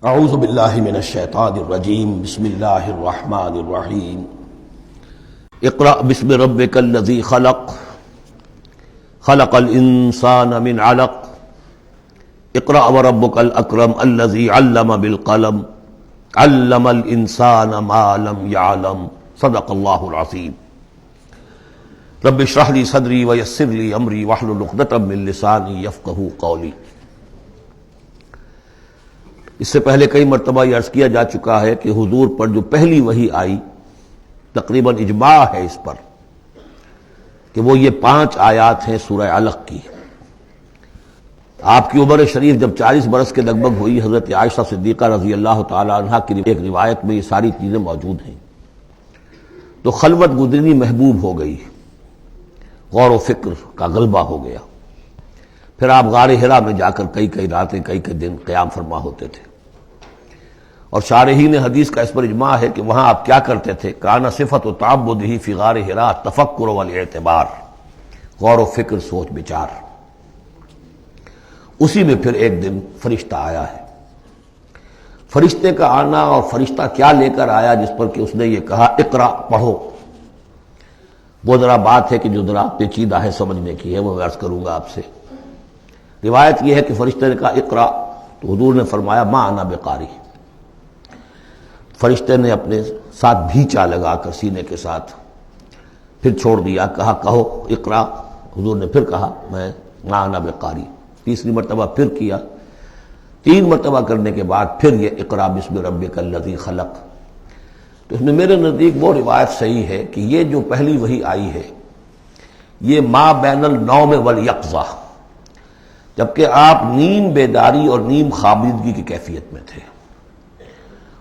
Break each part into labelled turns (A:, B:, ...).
A: اعوذ باللہ من الشیطان الرجیم بسم اللہ الرحمن الرحیم اقرأ بسم ربک الذی خلق خلق الانسان من علق اقرأ وربک الاکرم الذی علم بالقلم علم الانسان ما لم يعلم صدق اللہ العظیم رب اشرح لی صدری ویسر لی امری واحلل عقدۃ من لسانی یفقہوا قولی۔ اس سے پہلے کئی مرتبہ یہ عرض کیا جا چکا ہے کہ حضور پر جو پہلی وحی آئی تقریباً اجماع ہے اس پر کہ وہ یہ 5 آیات ہیں سورہ علق کی۔ آپ کی عمر شریف جب 40 برس کے لگ بھگ ہوئی، حضرت عائشہ صدیقہ رضی اللہ تعالی عنہا کی ایک روایت میں یہ ساری چیزیں موجود ہیں، تو خلوت گزرنی محبوب ہو گئی، غور و فکر کا غلبہ ہو گیا۔ پھر آپ غار حرا میں جا کر کئی راتیں کئی دن قیام فرما ہوتے تھے، اور شارحین حدیث کا اس پر اجماع ہے کہ وہاں آپ کیا کرتے تھے؟ کان صفت و تعبدہ فی غار حرا تفکر والاعتبار، غور و فکر، سوچ بچار۔ اسی میں پھر ایک دن فرشتہ آیا ہے۔ فرشتے کا آنا اور فرشتہ کیا لے کر آیا جس پر کہ اس نے یہ کہا اقرا، پڑھو، وہ ذرا بات ہے کہ جو ذرا پیچیدہ ہے، سمجھنے کی ہے، وہ میں عرض کروں گا آپ سے۔ روایت یہ ہے کہ فرشتے نے کہا اقرا، تو حضور نے فرمایا ما انا بقاری۔ فرشتے نے اپنے ساتھ بھیچا لگا کر سینے کے ساتھ، پھر چھوڑ دیا، کہا کہو اقرا۔ حضور نے پھر کہا میں ما انا بقاری۔ تیسری مرتبہ پھر کیا، 3 مرتبہ کرنے کے بعد پھر یہ اقرا بسم ربک الذی خلق۔ تو اس میں میرے نزدیک وہ روایت صحیح ہے کہ یہ جو پہلی وحی آئی ہے یہ ما بین النوم والیقظہ، جبکہ آپ نیم بیداری اور نیم خوابیدگی کی کیفیت میں تھے،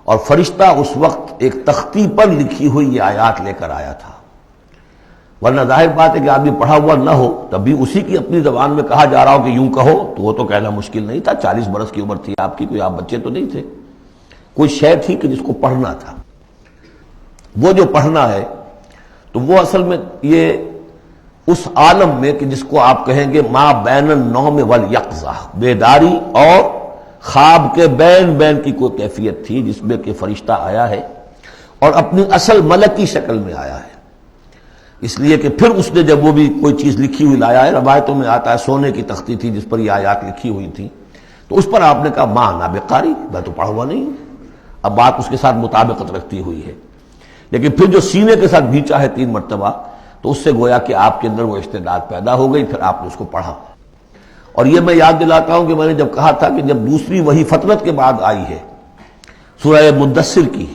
A: اور فرشتہ اس وقت ایک تختی پر لکھی ہوئی یہ آیات لے کر آیا تھا۔ ورنہ ظاہر بات ہے کہ آدمی پڑھا ہوا نہ ہو تب بھی اسی کی اپنی زبان میں کہا جا رہا ہو کہ یوں کہو، تو وہ تو کہنا مشکل نہیں تھا۔ 40 برس کی عمر تھی آپ کی، کوئی آپ بچے تو نہیں تھے، کوئی شے تھی کہ جس کو پڑھنا تھا۔ وہ جو پڑھنا ہے تو وہ اصل میں یہ اس عالم میں کہ جس کو آپ کہیں گے ما بین النوم والیقظہ، بیداری اور خواب کے بین کی کوئی کیفیت تھی جس میں کہ فرشتہ آیا ہے اور اپنی اصل ملکی شکل میں آیا ہے۔ اس لیے کہ پھر اس نے جب وہ بھی کوئی چیز لکھی ہوئی لایا ہے، روایتوں میں آتا ہے سونے کی تختی تھی جس پر یہ آیات لکھی ہوئی تھی، تو اس پر آپ نے کہا ما انا بقاری، میں تو پڑھا ہوا نہیں ہوں۔ اب بات اس کے ساتھ مطابقت رکھتی ہوئی ہے، لیکن پھر جو سینے کے ساتھ بھیچا ہے 3 مرتبہ، تو اس سے گویا کہ آپ کے اندر وہ استعداد پیدا ہو گئی، پھر آپ نے اس کو پڑھا۔ اور یہ میں یاد دلاتا ہوں کہ میں نے جب کہا تھا کہ جب دوسری وحی فترت کے بعد آئی ہے سورہ مدثر کی،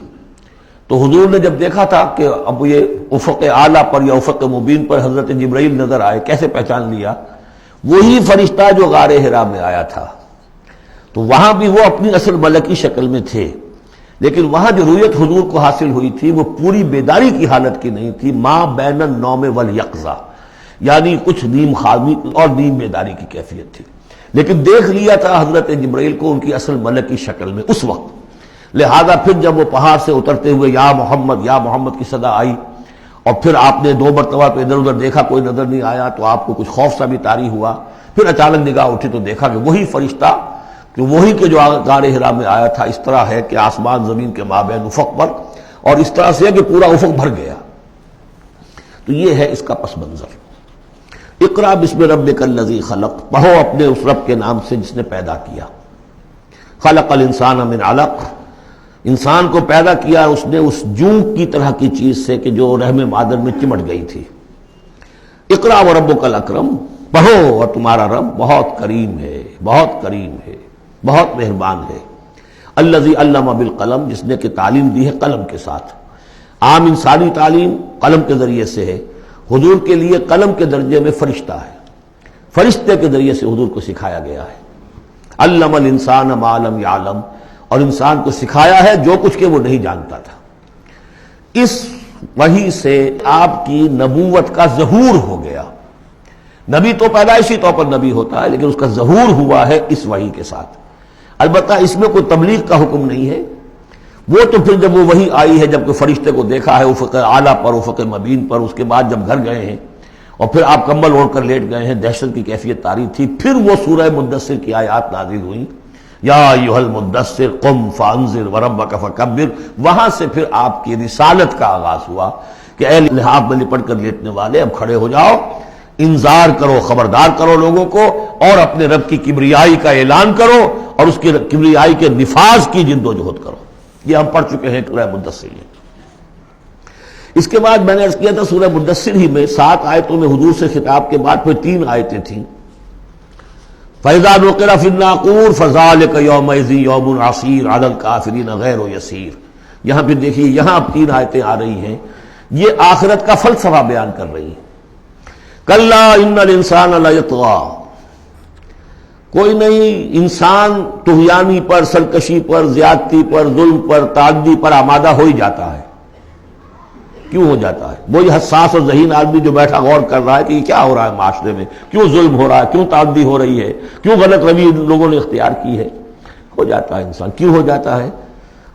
A: تو حضور نے جب دیکھا تھا کہ اب یہ افق اعلیٰ پر یا افق مبین پر حضرت جبرائیل نظر آئے، کیسے پہچان لیا؟ وہی فرشتہ جو غار حرا میں آیا تھا، تو وہاں بھی وہ اپنی اصل ملکی شکل میں تھے، لیکن وہاں جو رؤیت حضور کو حاصل ہوئی تھی وہ پوری بیداری کی حالت کی نہیں تھی، ما بین النوم والیقظہ، یعنی کچھ نیم خوابی اور نیم بیداری کی کیفیت تھی، لیکن دیکھ لیا تھا حضرت جبرائیل کو ان کی اصل ملکی شکل میں اس وقت۔ لہذا پھر جب وہ پہاڑ سے اترتے ہوئے یا محمد کی صدا آئی، اور پھر آپ نے 2 مرتبہ تو ادھر ادھر دیکھا، کوئی نظر نہیں آیا، تو آپ کو کچھ خوف سا بھی طاری ہوا۔ پھر اچانک نگاہ اٹھی تو دیکھا کہ وہی فرشتہ کہ وہی کہ جو غار حرا میں آیا تھا، اس طرح ہے کہ آسمان زمین کے مابین افق پر، اور اس طرح سے ہے کہ پورا افق بھر گیا۔ تو یہ ہے اس کا پس منظر۔ اقرا بسم ربک الذی خلق، پڑھو اپنے اس رب کے نام سے جس نے پیدا کیا۔ خلق الانسان من علق، انسان کو پیدا کیا اس نے اس جون کی طرح کی چیز سے کہ جو رحم مادر میں چمٹ گئی تھی۔ اقرا وربک الاکرم، پڑھو اور تمہارا رب بہت کریم ہے، بہت کریم ہے، بہت مہربان ہے۔ الذی علم بالقلم، جس نے کہ تعلیم دی ہے قلم کے ساتھ۔ عام انسانی تعلیم قلم کے ذریعے سے ہے، حضور کے لیے قلم کے درجے میں فرشتہ ہے، فرشتے کے ذریعے سے حضور کو سکھایا گیا ہے۔ علم الانسان ما لم یعلم، اور انسان کو سکھایا ہے جو کچھ کہ وہ نہیں جانتا تھا۔ اس وحی سے آپ کی نبوت کا ظہور ہو گیا۔ نبی تو پیدائشی طور پر نبی ہوتا ہے، لیکن اس کا ظہور ہوا ہے اس وحی کے ساتھ۔ البتہ اس میں کوئی تبلیغ کا حکم نہیں ہے، وہ تو پھر جب وہ وحی آئی ہے، جب کہ فرشتے کو دیکھا ہے افق اعلیٰ پر، افق مبین پر، اس کے بعد جب گھر گئے ہیں اور پھر آپ کمبل اوڑھ کر لیٹ گئے ہیں، دہشت کی کیفیت طاری تھی، پھر وہ سورہ مدثر کی آیات نازل ہوئیں۔ یا ایھا المدثر قم فانذر وربک فکبر، وہاں سے پھر آپ کی رسالت کا آغاز ہوا کہ اے لحاف میں لپٹ کر لیٹنے والے اب کھڑے ہو جاؤ، انذار کرو، خبردار کرو لوگوں کو، اور اپنے رب کی کبریائی کا اعلان کرو اور اس کی کبریائی کے نفاذ کی جد و جہد کرو۔ یہ ہم پڑھ چکے ہیں سورہ مدثر میں۔ اس کے بعد میں نے عرض کیا تھا سورہ مدثر ہی میں 7 آیتوں میں حضور سے خطاب کے بعد پھر 3 آیتیں تھیں۔ فَإِذَا نُقِرَ فِي النَّاقُورِ فَذَلِكَ يَوْمَئِذٍ يَوْمٌ عَسِيرٌ عَلَى الْكَافِرِينَ غَيْرُ يَسِيرٌ۔ یہاں پہ دیکھیے، یہاں اب 3 آیتیں آ رہی ہیں، یہ آخرت کا فلسفہ بیان کر رہی ہیں۔ کَلَّا إِنَّ الْإِنسَانَ لَيَطْغَىٰ، کوئی نہیں، انسان طغیانی پر، سرکشی پر، زیادتی پر، ظلم پر، تعدی پر آمادہ ہو ہی جاتا ہے۔ کیوں ہو جاتا ہے؟ وہی حساس اور ذہین آدمی جو بیٹھا غور کر رہا ہے کہ یہ کیا ہو رہا ہے معاشرے میں، کیوں ظلم ہو رہا ہے، کیوں تعدی ہو رہی ہے، کیوں غلط روی لوگوں نے اختیار کی ہے، ہو جاتا ہے انسان۔ کیوں ہو جاتا ہے؟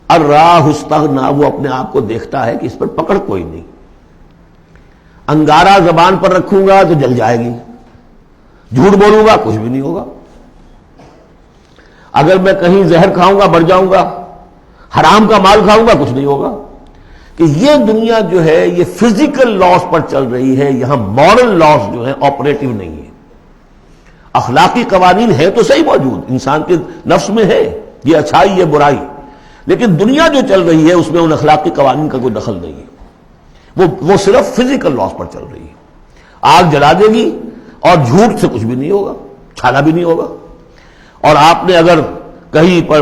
A: الراہ استغنا، وہ اپنے آپ کو دیکھتا ہے کہ اس پر پکڑ کوئی نہیں، انگارہ زبان پر رکھوں گا تو جل جائے گی، جھوٹ بولوں گا کچھ بھی نہیں ہوگا، اگر میں کہیں زہر کھاؤں گا مر جاؤں گا، حرام کا مال کھاؤں گا کچھ نہیں ہوگا۔ کہ یہ دنیا جو ہے یہ فزیکل لاز پر چل رہی ہے، یہاں مورل لاز جو ہے آپریٹو نہیں ہے۔ اخلاقی قوانین ہے تو صحیح موجود، انسان کے نفس میں ہے، یہ اچھائی یہ برائی، لیکن دنیا جو چل رہی ہے اس میں ان اخلاقی قوانین کا کوئی دخل نہیں ہے، وہ صرف فزیکل لاز پر چل رہی ہے۔ آگ جلا دے گی اور جھوٹ سے کچھ بھی نہیں ہوگا، چھالا بھی نہیں ہوگا، اور آپ نے اگر کہیں پر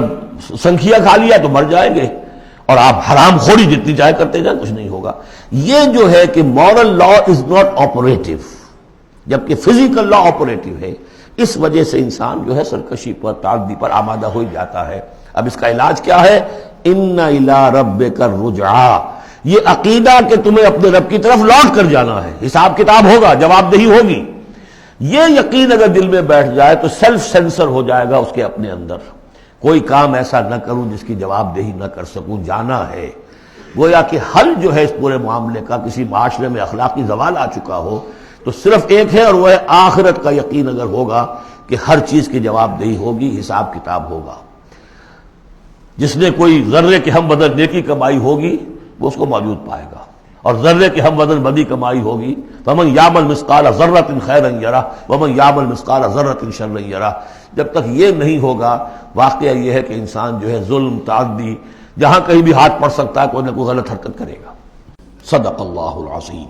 A: سنکھیا کھا لیا تو مر جائیں گے، اور آپ حرام خوری جتنی چاہے کرتے جائیں کچھ نہیں ہوگا۔ یہ جو ہے کہ moral law is not operative, جبکہ فزیکل لا آپریٹو ہے، اس وجہ سے انسان جو ہے سرکشی پر، تعدی پر آمادہ ہو ہی جاتا ہے۔ اب اس کا علاج کیا ہے؟ ان الی ربک الرجعی، یہ عقیدہ کہ تمہیں اپنے رب کی طرف لوٹ کر جانا ہے، حساب کتاب ہوگا، جواب دہی ہوگی، یہ یقین اگر دل میں بیٹھ جائے تو سیلف سینسر ہو جائے گا اس کے اپنے اندر، کوئی کام ایسا نہ کروں جس کی جواب دہی نہ کر سکوں، جانا ہے۔ گویا کہ حل جو ہے اس پورے معاملے کا، کسی معاشرے میں اخلاقی زوال آ چکا ہو تو صرف ایک ہے، اور وہ ہے آخرت کا یقین اگر ہوگا کہ ہر چیز کی جواب دہی ہوگی، حساب کتاب ہوگا۔ جس نے کوئی ذرے کے ہم بدن نیکی کمائی ہوگی وہ اس کو موجود پائے گا، اور ذرے کے ہم بدن بدی کمائی ہوگی، فمن یعمل مثقال ذرۃ خیرا یرہ ومن یعمل مثقال ذرۃ شرا یرہ۔ جب تک یہ نہیں ہوگا، واقعہ یہ ہے کہ انسان جو ہے ظلم، تعدی، جہاں کہیں بھی ہاتھ پڑ سکتا ہے، کوئی نہ کوئی غلط حرکت کرے گا۔ صدق اللہ العظیم۔